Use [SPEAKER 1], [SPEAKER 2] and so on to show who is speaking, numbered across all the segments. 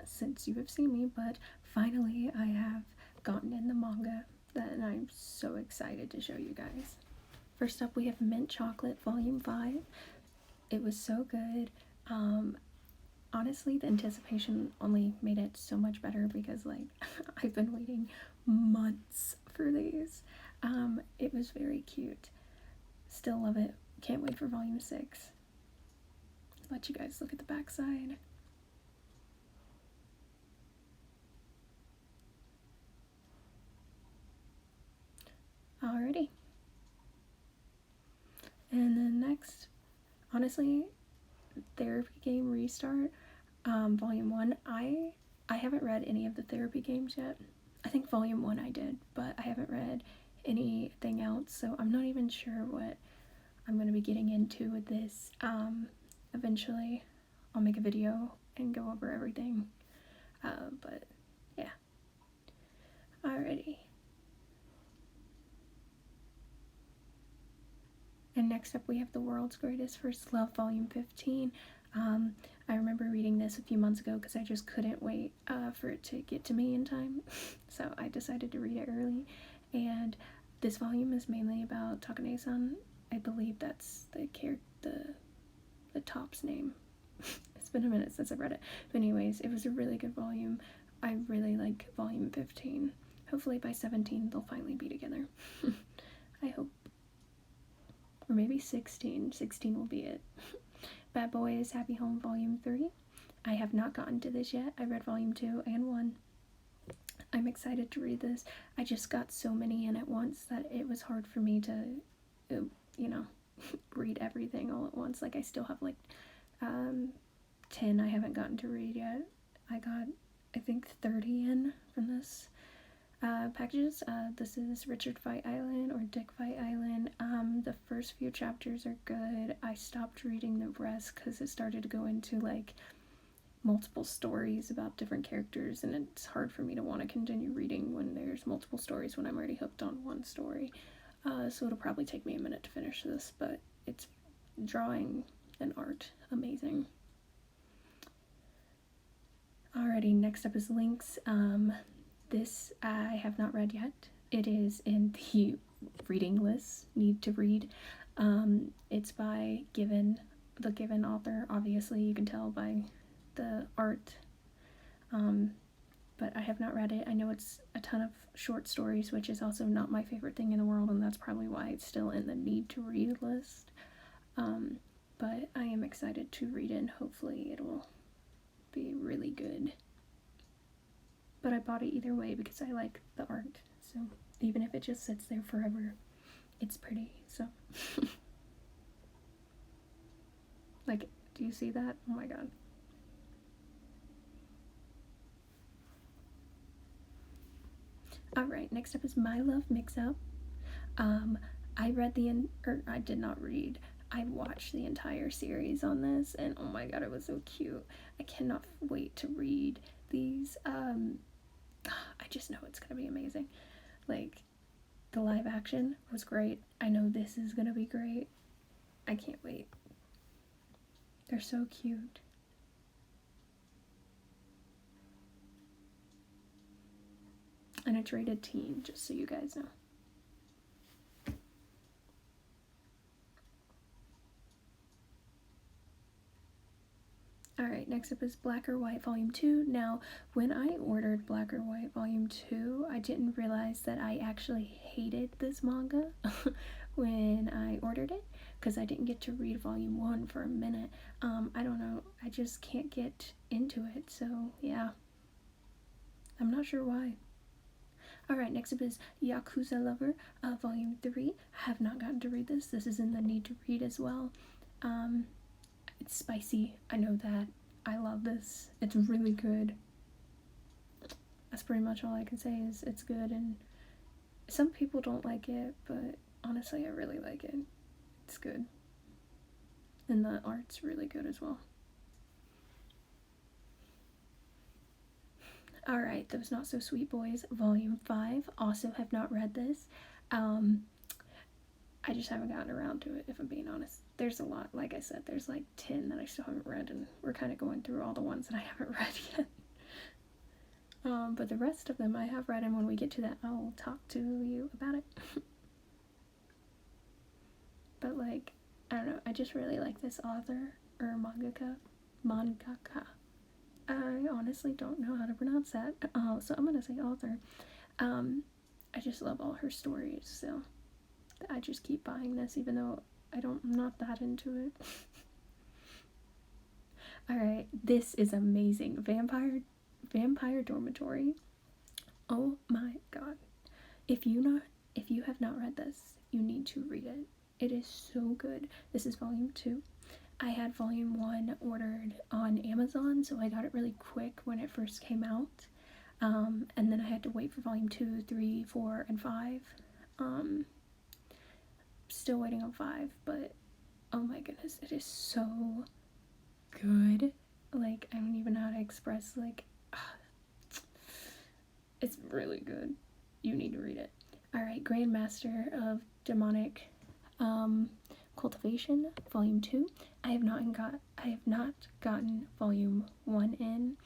[SPEAKER 1] since you have seen me, but finally I have gotten in the manga and I'm so excited to show you guys. First up, we have Mint Chocolate Volume 5. It was so good. Honestly, the anticipation only made it so much better because, like, I've been waiting months for these. It was very cute. Still love it. Can't wait for Volume 6. Let you guys look at the backside. Alrighty. And then next, honestly, Therapy Game Restart, Volume 1. I haven't read any of the therapy games yet. I think Volume 1 I did, but I haven't read anything else, so I'm not even sure what I'm going to be getting into with this. Eventually, I'll make a video and go over everything. But yeah. Alrighty. And next up we have The World's Greatest First Love, Volume 15. I remember reading this a few months ago because I just couldn't wait for it to get to me in time. So I decided to read it early. And this volume is mainly about Takane-san. I believe that's the top's name. It's been a minute since I've read it. But anyways, it was a really good volume. I really like Volume 15. Hopefully by 17 they'll finally be together. I hope. Or maybe 16. 16 will be it. Bad Boys Happy Home Volume 3. I have not gotten to this yet. I read Volume 2 and 1. I'm excited to read this. I just got so many in at once that it was hard for me to, read everything all at once. Like, I still have like 10 I haven't gotten to read yet. I got, I think, 30 in from this packages. This is Richard Fight Island or Dick Fight Island. The first few chapters are good. I stopped reading the rest because it started to go into like multiple stories about different characters, and it's hard for me to want to continue reading when there's multiple stories when I'm already hooked on one story. So it'll probably take me a minute to finish this, but it's drawing and art amazing. Alrighty, next up is Lynx. This I have not read yet. It is in the reading list, need to read. It's by the Given author. Obviously, you can tell by the art. But I have not read it. I know it's a ton of short stories, which is also not my favorite thing in the world, and that's probably why it's still in the need to read list. But I am excited to read it, and hopefully it will be really good. But I bought it either way because I like the art, so even if it just sits there forever, it's pretty. So like, do you see that? Oh my god. Alright, next up is My Love Mix-Up. I did not read. I watched the entire series on this, and oh my god, it was so cute. I cannot wait to read these. I just know it's gonna be amazing. Like, the live action was great. I know this is gonna be great. I can't wait. They're so cute. And it's rated teen, just so you guys know. Alright, next up is Black or White Volume 2. Now, when I ordered Black or White Volume 2, I didn't realize that I actually hated this manga when I ordered it, because I didn't get to read Volume 1 for a minute. I don't know, I just can't get into it, so yeah. I'm not sure why. Alright, next up is Yakuza Lover, Volume 3. I have not gotten to read this. This is in the need to read as well. It's spicy. I know that. I love this. It's really good. That's pretty much all I can say is it's good, and some people don't like it, but honestly I really like it. It's good. And the art's really good as well. Alright, Those Not So Sweet Boys, Volume 5. Also have not read this. I just haven't gotten around to it, if I'm being honest. There's a lot, like I said, there's like 10 that I still haven't read, and we're kind of going through all the ones that I haven't read yet. But the rest of them I have read, and when we get to that, I'll talk to you about it. But like, I don't know, I just really like this author, or mangaka. I honestly don't know how to pronounce that, so I'm gonna say author. I just love all her stories, so I just keep buying this, even though I'm not that into it. Alright, this is amazing. Vampire Dormitory. Oh my god. If you have not read this, you need to read it. It is so good. This is volume 2. I had volume 1 ordered on Amazon, so I got it really quick when it first came out. And then I had to wait for volume 2, 3, 4, and 5. Still waiting on 5, but oh my goodness, it is so good. Like, I don't even know how to express, like, it's really good. You need to read it. Alright, Grandmaster of Demonic Cultivation, Volume 2. I have not gotten Volume 1 in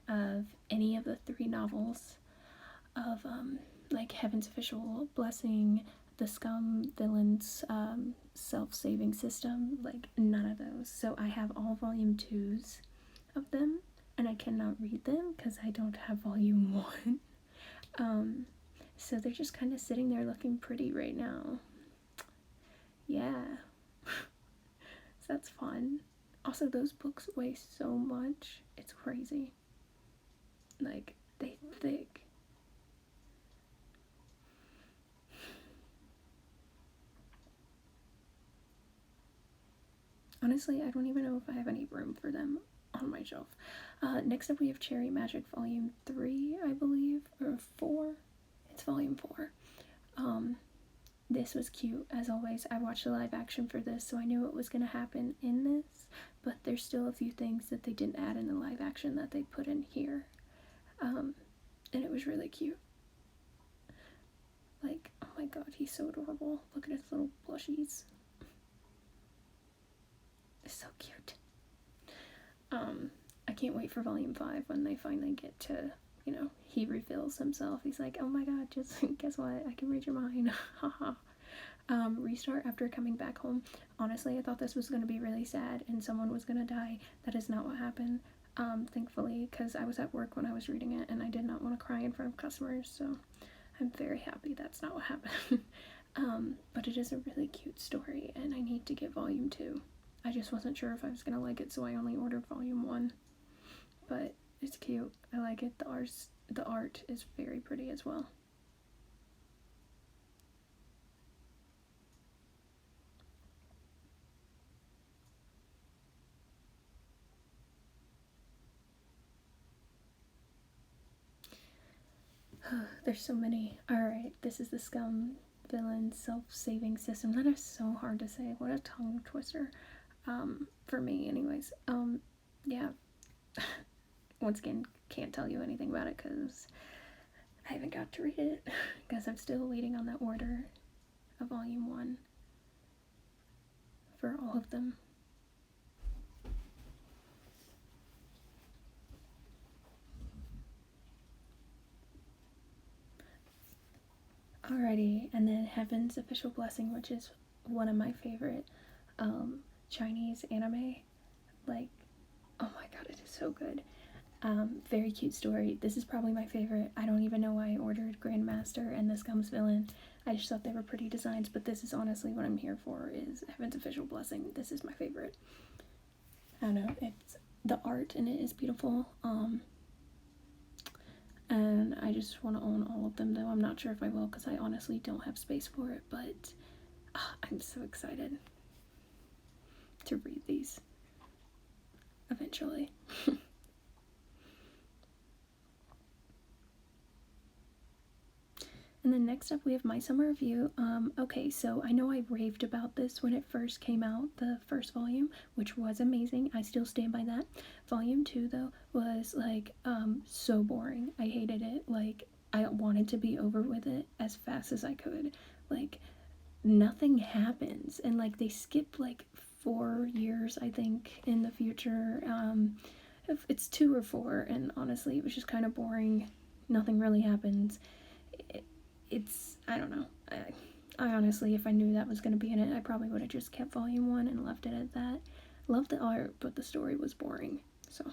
[SPEAKER 1] of any of the 3 novels of like Heaven's Official Blessing, The Scum Villains, Self-Saving System, like none of those. So I have all Volume 2s of them, and I cannot read them because I don't have Volume 1. So they're just kind of sitting there looking pretty right now. Yeah. So that's fun. Also, those books weigh so much. It's crazy. Like, they thick. Honestly, I don't even know if I have any room for them on my shelf. Next up we have Cherry Magic Volume 3, I believe, or 4. It's Volume 4. This was cute, as always. I watched the live action for this, so I knew what was going to happen in this, but there's still a few things that they didn't add in the live action that they put in here. And it was really cute. Like, oh my god, he's so adorable. Look at his little plushies. It's so cute. I can't wait for Volume 5 when they finally get to, you know, he reveals himself. He's like, oh my god, just guess what? I can read your mind. Haha. Restart after coming back home. Honestly, I thought this was going to be really sad and someone was going to die. That is not what happened. Thankfully, because I was at work when I was reading it and I did not want to cry in front of customers, so I'm very happy that's not what happened. But it is a really cute story and I need to get Volume 2. I just wasn't sure if I was going to like it, so I only ordered Volume 1. But it's cute. I like it. The art is very pretty as well. There's so many. Alright, this is the Scum Villain Self-Saving System. That is so hard to say. What a tongue twister. For me anyways. Yeah. Once again, can't tell you anything about it because I haven't got to read it because I'm still waiting on that order of Volume 1 for all of them. Alrighty, and then Heaven's Official Blessing, which is one of my favorite Chinese anime. Like, oh my god, it is so good. Very cute story. This is probably my favorite. I don't even know why I ordered Grandmaster and the Scum's Villain. I just thought they were pretty designs, but this is honestly what I'm here for, is Heaven's Official Blessing. This is my favorite. I don't know, it's the art in it is beautiful. And I just want to own all of them, though I'm not sure if I will because I honestly don't have space for it, but I'm so excited to read these eventually. And then next up we have My Summer Review. Okay, so I know I raved about this when it first came out, the first volume, which was amazing. I still stand by that. Volume 2, though, was, like, so boring. I hated it. Like, I wanted to be over with it as fast as I could. Like, nothing happens. And, like, they skip, like, 4 years, I think, in the future. It's 2 or 4, and honestly, it was just kind of boring. nothing really happens. It's, I don't know. I honestly, if I knew that was going to be in it, I probably would have just kept volume 1 and left it at that. Loved the art, but the story was boring. So,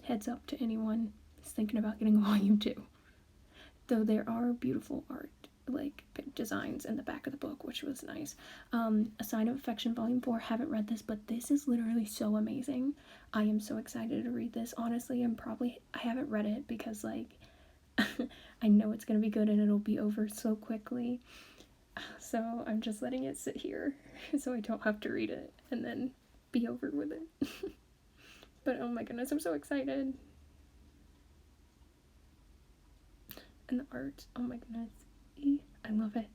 [SPEAKER 1] heads up to anyone who's thinking about getting volume 2. Though there are beautiful art, like designs in the back of the book, which was nice. A Sign of Affection Volume 4, haven't read this, but this is literally so amazing. I am so excited to read this. Honestly, I haven't read it because, like, I know it's going to be good and it'll be over so quickly. So I'm just letting it sit here so I don't have to read it and then be over with it. But oh my goodness, I'm so excited. And the art, oh my goodness, I love it.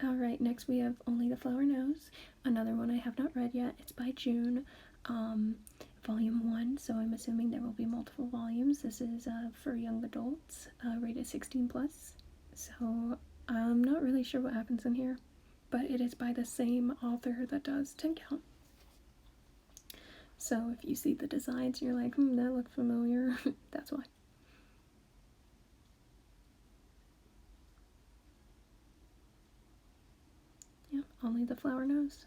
[SPEAKER 1] Alright, next we have Only the Flower Knows, another one I have not read yet. It's by June, volume 1, so I'm assuming there will be multiple volumes. This is for young adults, rated 16 plus. So I'm not really sure what happens in here, but it is by the same author that does 10 Count. So if you see the designs and you're like, that looks familiar, that's why. Yeah, Only the Flower Knows.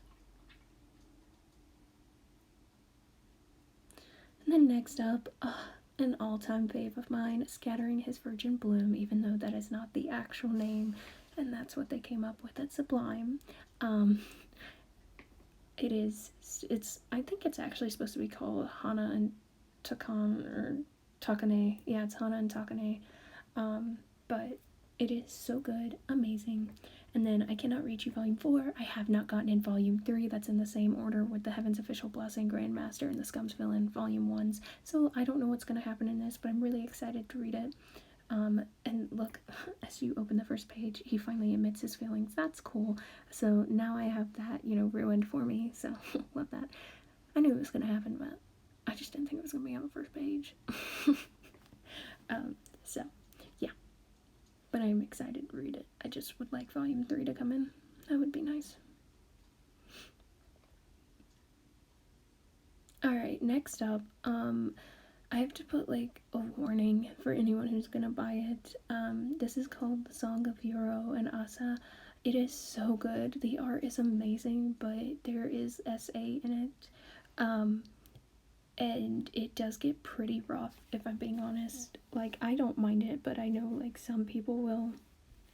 [SPEAKER 1] And then next up, an all-time fave of mine, Scattering His Virgin Bloom, even though that is not the actual name, and that's what they came up with at Sublime. I think it's actually supposed to be called Hana and Takan, or Takane. Yeah, it's Hana and Takane. But it is so good, amazing. And then I Cannot Reach You Volume 4. I have not gotten in Volume 3. That's in the same order with The Heaven's Official Blessing, Grandmaster, and The Scum's Villain Volume 1s. So I don't know what's going to happen in this, but I'm really excited to read it. And look, as you open the first page, he finally admits his feelings. That's cool. So now I have that, ruined for me. So love that. I knew it was going to happen, but I just didn't think it was going to be on the first page. So, yeah. But I'm excited to read it. I just would like Volume 3 to come in. That would be nice. Alright, next up, I have to put, like, a warning for anyone who's gonna buy it. This is called The Song of Yoro and Asa. It is so good. The art is amazing, but there is SA in it. And it does get pretty rough, if I'm being honest. Like, I don't mind it, but I know, like, some people will.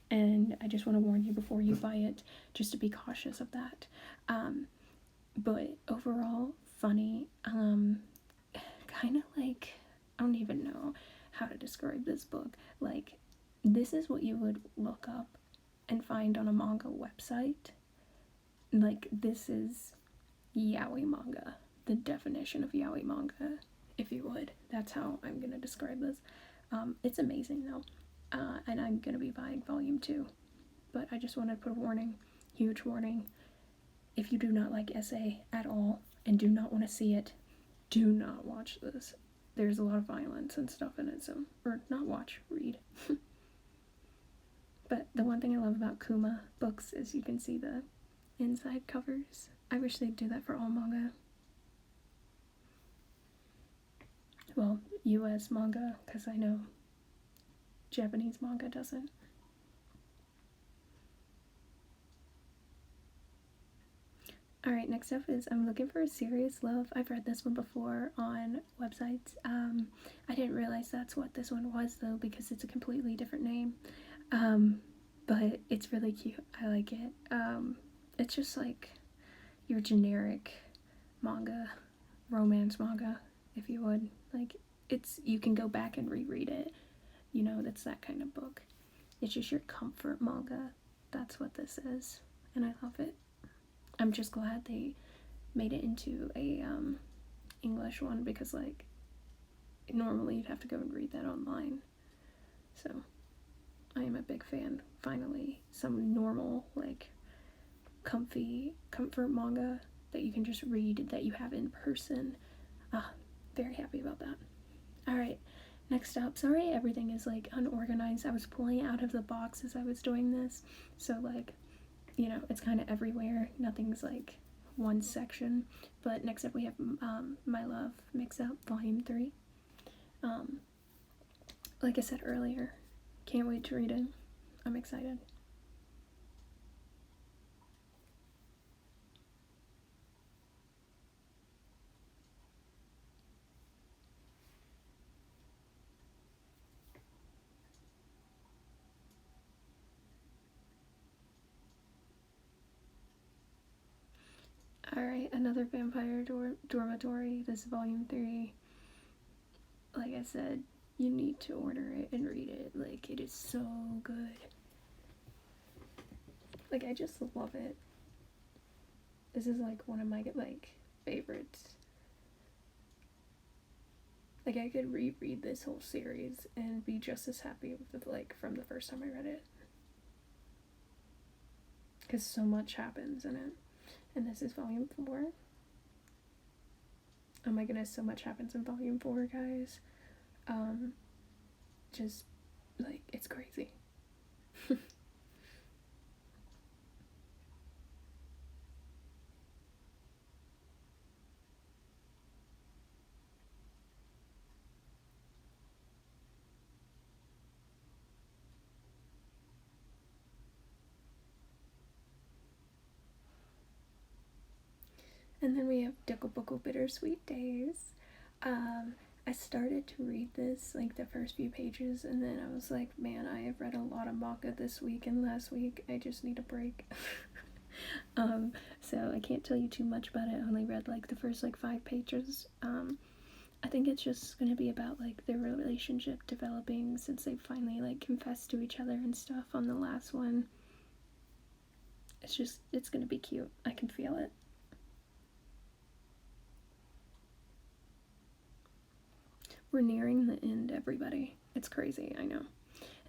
[SPEAKER 1] And I just want to warn you before you buy it, just to be cautious of that. But overall, funny. Kind of like, I don't even know how to describe this book. Like, this is what you would look up and find on a manga website. Like, this is yaoi manga. The definition of yaoi manga, if you would. That's how I'm going to describe this. It's amazing, though. And I'm going to be buying Volume 2. But I just wanted to put a warning. Huge warning. If you do not like SA at all and do not want to see it, do not watch this. There's a lot of violence and stuff in it, so, or not watch, read. But the one thing I love about Kuma books is you can see the inside covers. I wish they'd do that for all manga. Well, US manga, because I know Japanese manga doesn't. Alright, next up is I'm Looking for a Serious Love. I've read this one before on websites. I didn't realize that's what this one was, though, because it's a completely different name. But it's really cute. I like it. It's just like your generic manga, romance manga, if you would. Like, you can go back and reread it. That's that kind of book. It's just your comfort manga. That's what this is. And I love it. I'm just glad they made it into a English one, because, like, normally you'd have to go and read that online. So I am a big fan. Finally, some normal, like, comfy comfort manga that you can just read, that you have in person. Very happy about that. Alright, next up. Sorry everything is, like, unorganized. I was pulling it out of the box as I was doing this, so, like, it's kind of everywhere. Nothing's, like, one section. But next up we have My Love Mix Up Volume 3. Like I said earlier, can't wait to read it. I'm excited. Alright, another Vampire Dormitory. This is Volume 3. Like I said, you need to order it and read it. Like, it is so good. Like, I just love it. This is like one of my favorites. Like, I could reread this whole series and be just as happy with it, from the first time I read it. Because so much happens in it. And this is Volume 4. Oh my goodness, so much happens in Volume 4, guys. Just, it's crazy. And then we have Dekkoboku Bittersweet Days. I started to read this, the first few pages, and then I was like, man, I have read a lot of manga this week and last week. I just need a break. So I can't tell you too much about it. I only read, the first, 5 pages. I think it's just gonna be about, their relationship developing since they finally, confessed to each other and stuff on the last one. It's gonna be cute. I can feel it. We're nearing the end, everybody. It's crazy, I know. And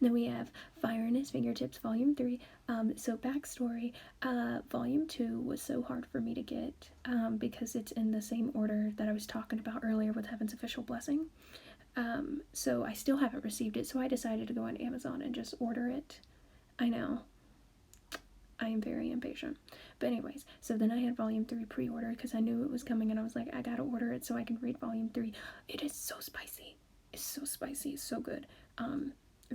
[SPEAKER 1] then we have Fire in His Fingertips, Volume 3. So backstory, Volume 2 was so hard for me to get because it's in the same order that I was talking about earlier with Heaven's Official Blessing. So I still haven't received it, so I decided to go on Amazon and just order it. I know. I am very impatient. But anyways, so then I had Volume 3 pre-ordered because I knew it was coming and I was like, I gotta order it so I can read Volume 3. It is so spicy. It's so spicy. It's so good.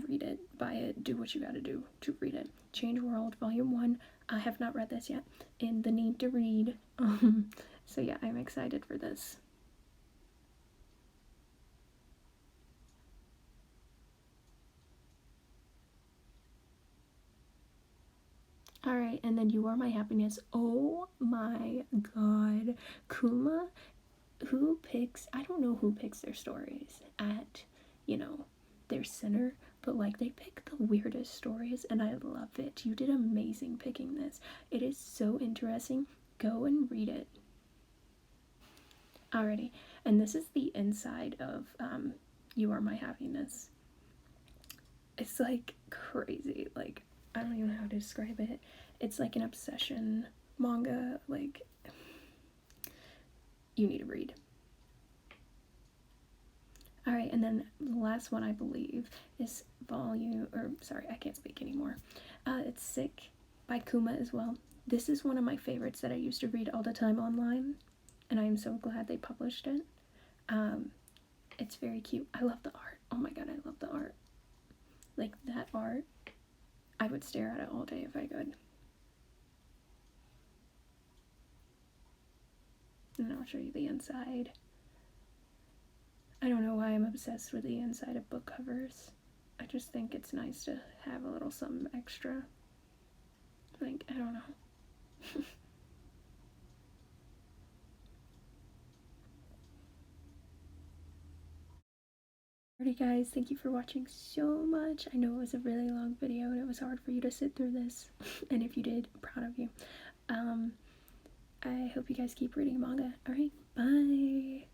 [SPEAKER 1] Read it, buy it, do what you gotta do to read it. Change World, Volume 1. I have not read this yet. And The Need to Read. So yeah, I'm excited for this. Alright, and then You Are My Happiness. Oh my god. Kuma, I don't know who picks their stories at, their center, but they pick the weirdest stories and I love it. You did amazing picking this. It is so interesting. Go and read it. Alrighty, and this is the inside of You Are My Happiness. It's crazy. I don't even know how to describe it. It's an obsession manga. You need to read. Alright, and then the last one I believe is I can't speak anymore. It's Sick by Kuma as well. This is one of my favorites that I used to read all the time online, and I am so glad they published it. It's very cute. I love the art. Oh my god, I love the art. That art, I would stare at it all day if I could. And I'll show you the inside. I don't know why I'm obsessed with the inside of book covers. I just think it's nice to have a little something extra. I don't know. Alrighty guys, thank you for watching so much. I know it was a really long video and it was hard for you to sit through this. And if you did, I'm proud of you. I hope you guys keep reading manga. Alright, bye!